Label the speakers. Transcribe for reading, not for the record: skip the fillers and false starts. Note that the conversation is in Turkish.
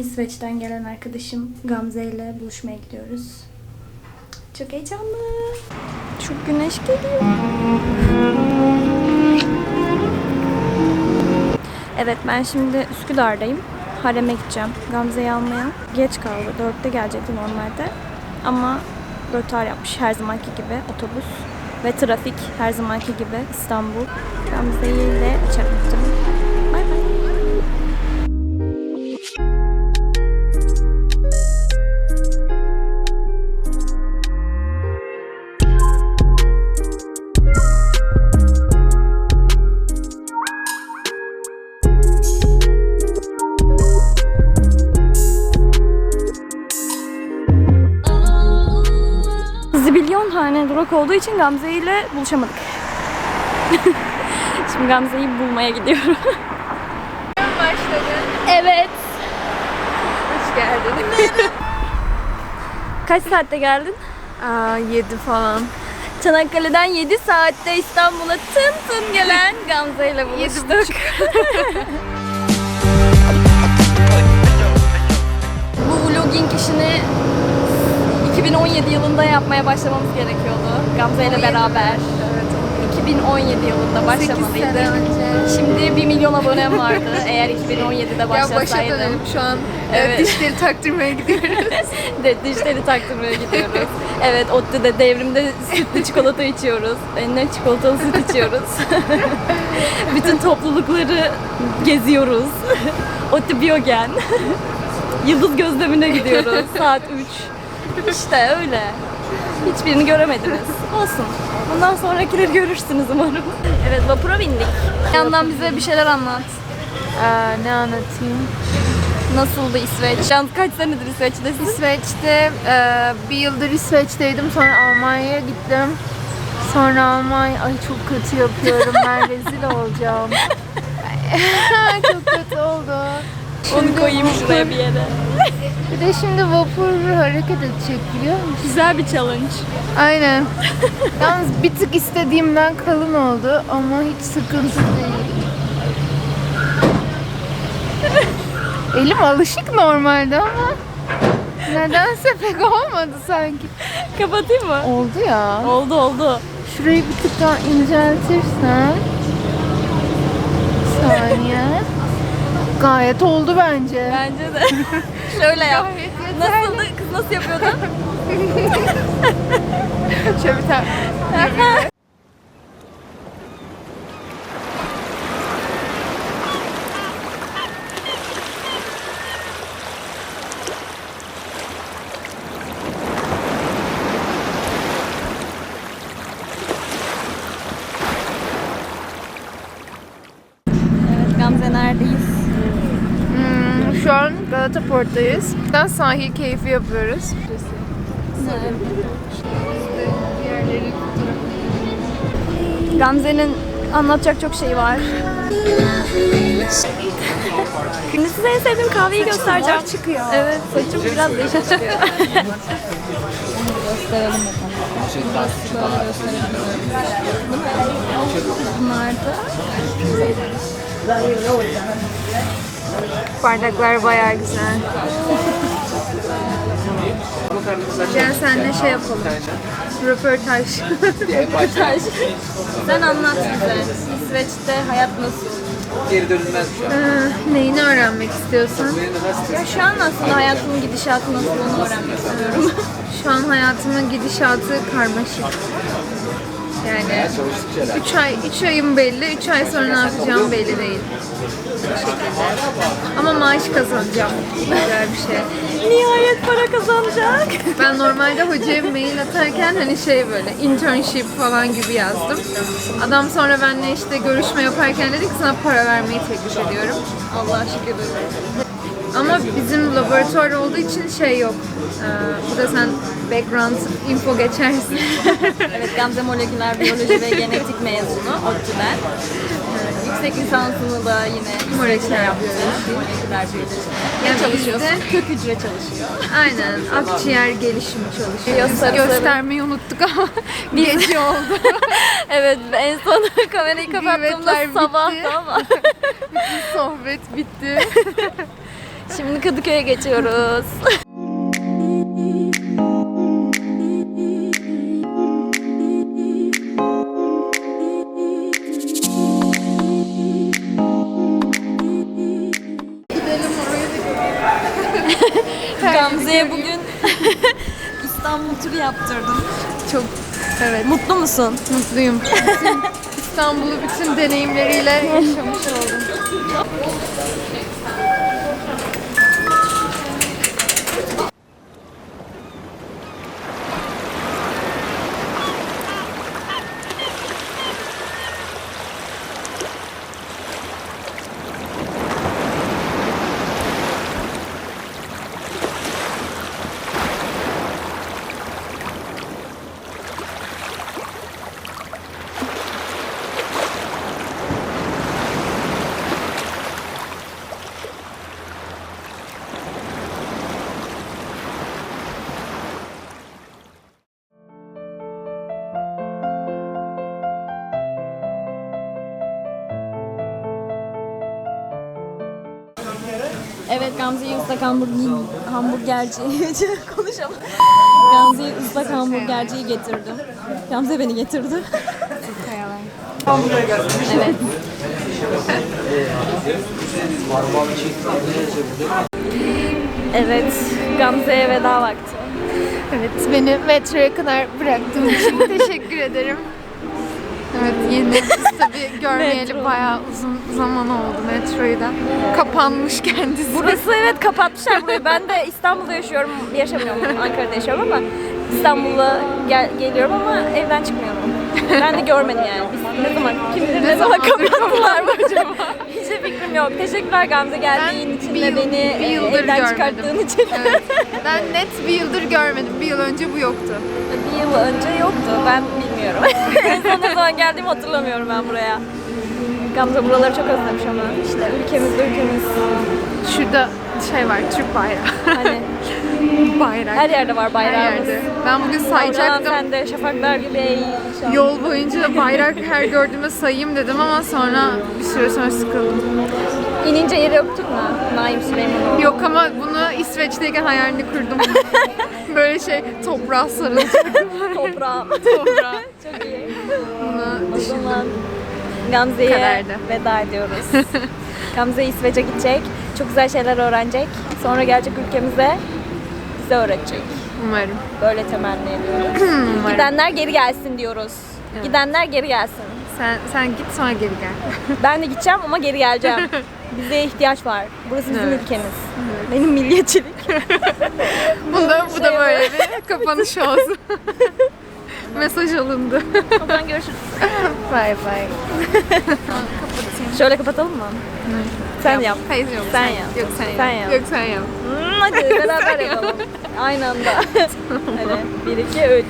Speaker 1: İsveç'ten gelen arkadaşım Gamze ile buluşmaya gidiyoruz. Çok heyecanlı. Çok güneş geliyor. Evet, ben şimdi Üsküdar'dayım. Harem'e gideceğim Gamze'yi almaya. Geç kaldı. 4'te gelecekti normalde. Ama rötar yapmış her zamanki gibi otobüs. Ve trafik her zamanki gibi İstanbul. Gamze'yi ile çarptım. Bay bay. Zibilyon tane durak olduğu için Gamze ile buluşamadık. Şimdi Gamze'yi bulmaya gidiyorum.
Speaker 2: Başladı.
Speaker 1: Evet.
Speaker 2: Hoş geldin.
Speaker 1: Kaç saatte geldin?
Speaker 2: 7 falan.
Speaker 1: Çanakkale'den 7 saatte İstanbul'a tın tın gelen Gamze ile buluştuk. Bu vlogging işini 2017 yılında yapmaya başlamamız gerekiyordu. Gamze ile beraber.
Speaker 2: Evet.
Speaker 1: 2017 yılında başlamalıydı. Şimdi 1 milyon abonem vardı. Eğer 2017'de
Speaker 2: Ya başa
Speaker 1: başlasaydım.
Speaker 2: dönelim şu an.
Speaker 1: Evet.
Speaker 2: Dişleri taktırmaya gidiyoruz.
Speaker 1: Dişleri taktırmaya gidiyoruz. Evet, ODTÜ'de devrimde sütlü çikolata içiyoruz. Ne çikolatalı süt içiyoruz. Bütün toplulukları geziyoruz. ODTÜ Biyogen. Yıldız gözlemine gidiyoruz saat 3. İşte öyle. Hiçbirini göremediniz. Olsun. Bundan sonrakileri görürsünüz umarım. Evet, vapura bindik. Yandan bize bir şeyler anlat.
Speaker 2: Ne anlatayım?
Speaker 1: Nasıldı İsveç? Yalnız kaç senedir İsveç'tesin?
Speaker 2: İsveç'te bir yıldır İsveç'teydim. Sonra Almanya'ya gittim. Sonra Almanya... Ay çok kötü yapıyorum. Ben rezil olacağım. Çok kötü oldu.
Speaker 1: Onu koyayım şuraya bir yere.
Speaker 2: Bir de şimdi vapur hareket edecek biliyor musun?
Speaker 1: Güzel bir challenge.
Speaker 2: Aynen. Yalnız bir tık istediğimden kalın oldu ama hiç sıkıntı değil. Elim alışık normalde ama nedense pek olmadı sanki.
Speaker 1: Kapatayım mı?
Speaker 2: Oldu ya.
Speaker 1: Oldu.
Speaker 2: Şurayı bir tık daha inceltirsen. Bir saniye. Gayet oldu bence.
Speaker 1: Bence de. Şöyle yap.
Speaker 2: Gayet yeterli.
Speaker 1: Nasıldı? Kız nasıl yapıyordun?
Speaker 2: Şöyle bir tane.
Speaker 1: Evet, Gamze neredeyiz?
Speaker 2: Şu an Galata Port'tayız. Buradan sahil keyfi yapıyoruz.
Speaker 1: Gamze'nin anlatacak çok şey var. Şimdi size en sevdiğim kahveyi göstereceğim.
Speaker 2: çıkıyor.
Speaker 1: Evet, saçım biraz değişik çıkıyor. Gösterelim Bunlar da
Speaker 2: Bardaklar bayağı güzel. Gel seninle şey yapalım. Röportaj.
Speaker 1: röportaj. Sen anlat bize. İsveç'te hayat nasıl?
Speaker 3: Geri dönülmez şu an.
Speaker 2: Neyini öğrenmek istiyorsan?
Speaker 1: Ya şu an aslında hayatımın gidişatı nasıl onu öğrenmek istiyorum.
Speaker 2: Şu an hayatımın gidişatı karmaşık. Yani
Speaker 3: Çalıştıkça
Speaker 2: 3 ayım belli, 3 ay sonra ne yapacağım belli değil. Bu şekilde. Ama maaş kazanacağım. Güzel bir şey.
Speaker 1: Nihayet para kazanacak.
Speaker 2: Ben normalde hocaya mail atarken hani şey böyle internship falan gibi yazdım. Adam sonra benimle işte görüşme yaparken dedi ki sana para vermeyi teklif ediyorum.
Speaker 1: Allah'a şükür.
Speaker 2: Ama bizim laboratuvar olduğu için şey yok. Burada sen background info geçersin.
Speaker 1: Evet, Gamze moleküler biyoloji ve genetik mezunu ODTÜ'den. Yüksek lisansını da yine
Speaker 2: Moleküler
Speaker 1: yaptı.
Speaker 2: biyoloji.
Speaker 1: Moleküler biyoloji.
Speaker 2: Yani
Speaker 1: Ne çalışıyorsun?
Speaker 2: bizde-
Speaker 1: Kök hücre çalışıyor.
Speaker 2: Aynen. Akciğer gelişimi çalışıyoruz.
Speaker 1: Sarı sarı.
Speaker 2: Göstermeyi unuttuk ama gece oldu.
Speaker 1: Evet, en son kamerayı kapattığımda
Speaker 2: Kıymetler bitti.
Speaker 1: sabahtı ama.
Speaker 2: Sohbet bitti.
Speaker 1: Şimdi Kadıköy'e geçiyoruz. Gamze'ye bugün İstanbul turu yaptırdım.
Speaker 2: Çok evet
Speaker 1: Mutlu musun?
Speaker 2: mutluyum. İstanbul'u bütün deneyimleriyle yaşamış oldum.
Speaker 1: Evet, Gamze'yi ıslak hamburgerci konuşamam. Gamze'yi ıslak hamburgerciyi getirdim. Gamze beni getirdi. Evet. Evet, Gamze'ye veda vakti.
Speaker 2: Evet, beni metroya kadar bıraktığın için teşekkür ederim. Evet, yeni biz tabii görmeyeli
Speaker 1: Metro.
Speaker 2: bayağı uzun zaman oldu metroyu da. Kapanmış kendisi.
Speaker 1: Burası evet kapatmışlar burayı. Ben de İstanbul'da yaşamıyorum, Ankara'da yaşıyorum ama İstanbul'a geliyorum ama evden çıkmıyorum. Ben de görmedim yani. Biz ne zaman, kim bilir ne zaman kapattılar mı acaba? Hiçbir fikrim yok. Teşekkürler Gamze geldiğin için
Speaker 2: bir
Speaker 1: de
Speaker 2: yıl-
Speaker 1: beni
Speaker 2: bir yıldır
Speaker 1: evden
Speaker 2: görmedim.
Speaker 1: çıkarttığın için.
Speaker 2: Evet. Ben net bir yıldır görmedim. Bir yıl önce bu yoktu.
Speaker 1: Bir yıl önce yoktu. Ben bilmiyorum. En son ne zaman geldiğimi hatırlamıyorum ben buraya. Gamze buraları çok özlemiş ama işte ülkemiz.
Speaker 2: Şurada şey var, Türk bayrağı.
Speaker 1: Hani
Speaker 2: Bayrak.
Speaker 1: her yerde var
Speaker 2: Her
Speaker 1: bayrağımız.
Speaker 2: yerde. Ben bugün
Speaker 1: Sayacaktım.
Speaker 2: sayacaktım.
Speaker 1: Sen de şafaklar gibi ey inşallah.
Speaker 2: Yol boyunca da bayrak her gördüğümde sayayım dedim ama sonra bir süre sonra sıkıldım.
Speaker 1: İnince yeri öptün mü? Naim Süleymanoğlu.
Speaker 2: Yok ama bunu İsveç'teyken hayalini kurdum. Böyle şey toprağa sarılacaktım.
Speaker 1: Toprağım.
Speaker 2: Toprağa.
Speaker 1: Çok iyi.
Speaker 2: Bunu
Speaker 1: O zaman Gamze'ye
Speaker 2: Kaderdi.
Speaker 1: veda ediyoruz. Gamze İsveç'e gidecek. Çok güzel şeyler öğrenecek. Sonra gelecek ülkemize bize öğretecek.
Speaker 2: umarım.
Speaker 1: Böyle temenni ediyoruz.
Speaker 2: Umarım.
Speaker 1: Gidenler geri gelsin diyoruz.
Speaker 2: Evet.
Speaker 1: Gidenler geri gelsin.
Speaker 2: Sen git sonra geri gel.
Speaker 1: Ben de gideceğim ama geri geleceğim. Bize ihtiyaç var. Burası bizim
Speaker 2: Evet.
Speaker 1: ülkemiz. Benim milliyetçilik.
Speaker 2: Bu da böyle bir kapanış olsun. Mesaj alındı.
Speaker 1: O zaman görüşürüz.
Speaker 2: Bay bay.
Speaker 1: Şöyle kapatalım mı? Sen yap.
Speaker 2: Hayır yok.
Speaker 1: Sen yap.
Speaker 2: Yok sen yap.
Speaker 1: Sen yap.
Speaker 2: Yok sen yap.
Speaker 1: Hadi beraber yapalım. Aynı anda. Hadi 1, 2, 3.